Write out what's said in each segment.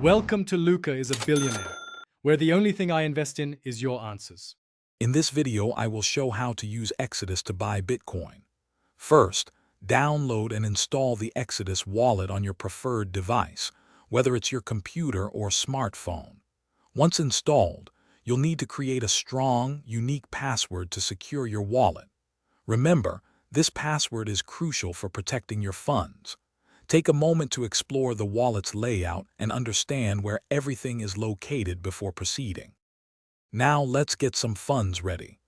Welcome to Luca is a Billionaire, where the only thing I invest in is your answers. In this video, I will show how to use Exodus to buy Bitcoin. First, download and install the Exodus wallet on your preferred device, whether it's your computer or smartphone. Once installed, you'll need to create a strong, unique password to secure your wallet. Remember, this password is crucial for protecting your funds. Take a moment to explore the wallet's layout and understand where everything is located before proceeding. Now let's get some funds ready.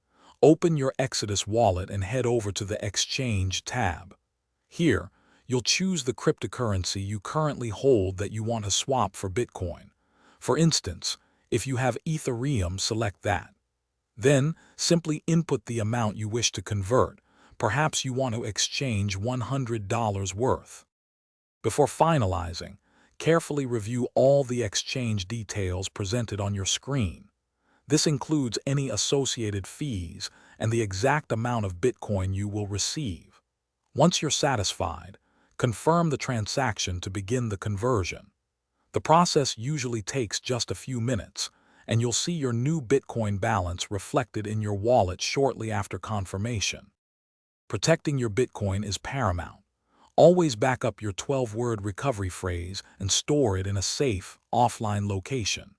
Open your Exodus wallet and head over to the Exchange tab. Here, you'll choose the cryptocurrency you currently hold that you want to swap for Bitcoin. For instance, if you have Ethereum, select that. Then, simply input the amount you wish to convert. Perhaps you want to exchange $100 worth. Before finalizing, carefully review all the exchange details presented on your screen. This includes any associated fees and the exact amount of Bitcoin you will receive. Once you're satisfied, confirm the transaction to begin the conversion. The process usually takes just a few minutes, and you'll see your new Bitcoin balance reflected in your wallet shortly after confirmation. Protecting your Bitcoin is paramount. Always back up your 12-word recovery phrase and store it in a safe, offline location.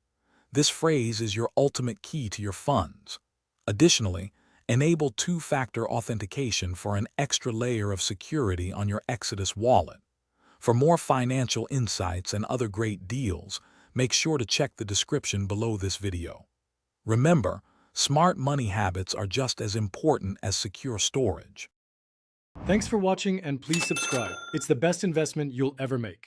This phrase is your ultimate key to your funds. Additionally, enable two-factor authentication for an extra layer of security on your Exodus wallet. For more financial insights and other great deals, make sure to check the description below this video. Remember, smart money habits are just as important as secure storage. Thanks for watching and please subscribe. It's the best investment you'll ever make.